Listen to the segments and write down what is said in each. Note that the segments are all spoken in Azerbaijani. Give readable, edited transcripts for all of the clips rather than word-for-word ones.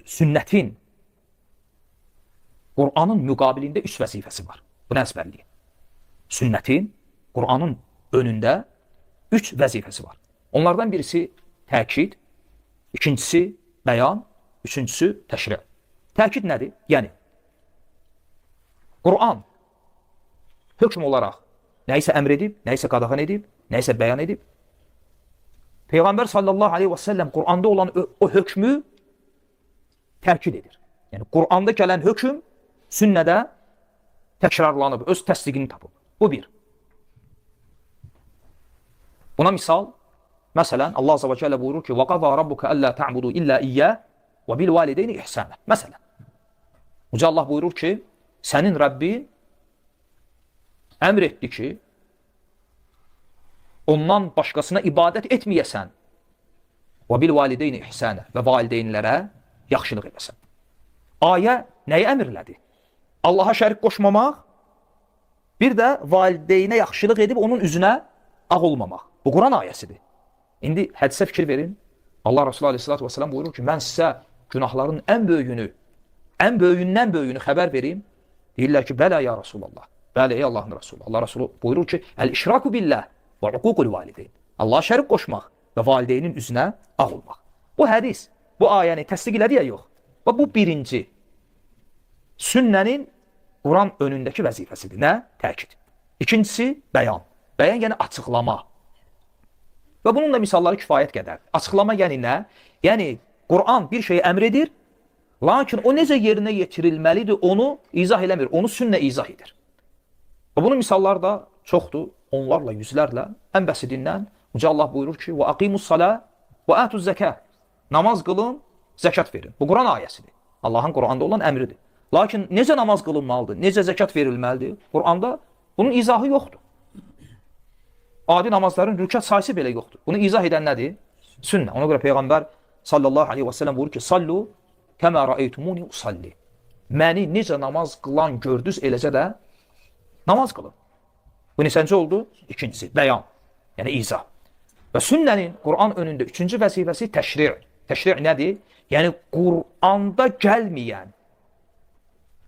sünnətin Qur'anın müqabilində 3 vəzifəsi var. Bunu əzbərləyin. Sünnətin Qur'anın önündə 3 vəzifəsi var. Onlardan birisi təkid, ikincisi bəyan, üçüncüsü təşri'. Təkid nədir? Yəni, Qur'an hökm olaraq nəyisə əmr edib, nəyisə qadağan edib, nəyisə bəyan edib. Peyğəmbər sallallahu aleyhi və səlləm Qur'anda olan o hökmü təkid edir. Yəni, Qur'anda gələn hökm sünnədə təkrarlanıb, öz təsdiqini tapıb. Bu bir. Buna misal, məsələn, Allah azə və cəllə buyurur ki, وَقَضَى رَبُّكَ أَلَّا تَعْبُدُوا إِلَّا إِيَّا وَبِالْوَالِدَيْنِ إِحْسَانًا. Məsələn, Uca Allah buyurur ki, sənin Rəbbin əmr etdi ki, ondan başqasına ibadət etməyəsən وَبِالْوَالِدَيْنِ إِحْسَانًا və valideynlərə yaxşılıq edəsən. Ayə nəyi əmirlədi? Allaha şərik qoşmamaq, bir də valideynə yaxşılıq edib onun üzünə ağ olmamaq. Bu Quran ayəsidir. İndi hədisə fikir verin. Allah Resulü Aleyhisselatü Vesselam buyurur ki, mən sizə günahların ən böyüyündən böyüyünü xəbər vereyim. Deyirlər ki, bələ ya Resulallah. Bələ ey Allahın Resulü. Allah Resulü buyurur ki, əl-işraku billah və uququl valideyn. Allaha şərik qoşmaq və valideynin üzünə ağ olmaq. Bu hədis, bu ayəni təsdiq elədi ya yox. Və bu birinci sünnənin Quran önündəki vəzifəsidir. Nə? Təkid. İkincisi, bəyan. Bəyan yəni açıqlama. Və bunun da misalları kifayət qədərdir. Açıqlama yəni nə? Yəni, Quran bir şeyi əmr edir, lakin o necə yerinə yetirilməlidir, onu izah eləmir. Onu sünnə izah edir. Və bunun misalları da çoxdur. Onlarla, yüzlərlə. Ən bəsidindən Uca Allah buyurur ki, وَأَقِيمُ الصَّلَاةِ وَآتُ الزَّكَاةِ. Namaz qılın, zəkat verin. Bu Quran ayəsidir. Allahın Quranda olan əmridir. Lakin necə namaz qılınmalıdır, necə zəkat verilməlidir? Quranda bunun izahı yoxdur. Adi namazların rükət sayısı belə yoxdur. Bunu izah edən nədir? Sünnə. Ona görə Peyğəmbər sallallahu aleyhi və səlləm buyurur ki, sallu kəmə rəeytumuni usalli. Məni necə namaz qılan gördünüz, eləcə də namaz qılın. Bu neçənci oldu? İkincisi, bəyan. Yəni izah. Və sünnənin Quran önündə üçüncü vəzifəsi təşri'. Təşri' nədir? Yəni Quranda gəlməyən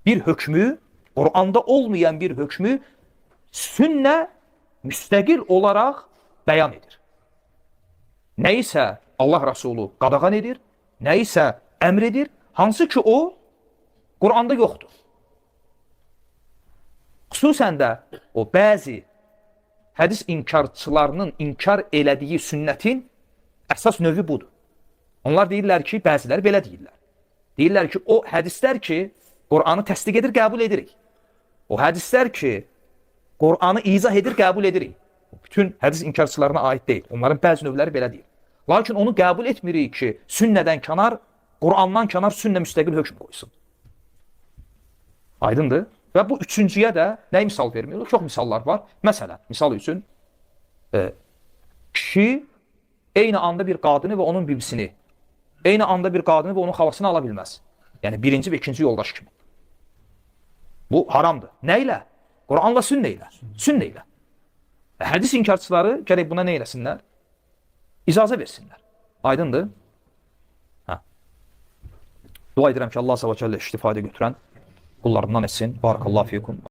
bir hökmü, Quranda olmayan bir hökmü sünnə müstəqil olaraq bəyan edir. Nəyisə Allah Rasulü qadağan edir, nəyisə əmr edir, hansı ki o Quranda yoxdur. Xüsusən də o bəzi hədis inkarçılarının inkar elədiyi sünnətin əsas növü budur. Onlar deyirlər ki, bəziləri belə deyirlər. Deyirlər ki, o hədislər ki, Qur'anı təsdiq edir, qəbul edirik. O hədislər ki, Qur'anı izah edir, qəbul edirik. Bütün hədis inkarçılarına aid deyil. Onların bəzi növləri belə deyil. Lakin onu qəbul etmirik ki, sünnədən kənar, Qur'andan kənar sünnə müstəqil hökm qoysun. Aydındır? Və bu üçüncüyə də nə misal vermiyor? Çox misallar var. Məsələn, misal üçün, kişi eyni anda bir qadını və onun bibisini, eyni anda bir qadını və onun xalasını ala bilməz. Yəni birinci və ikinci yoldaş kimi. Bu haramdır. Nə ilə? Qur'anla sünnə ilə. Sünnə ilə. Hədis inkarçıları gərək buna nə eləsinlər? İcazə versinlər. Aydındır? Dua edirəm ki, Allah s.ə.v. istifadə götürən qullarından etsin. Barakallahu fikum.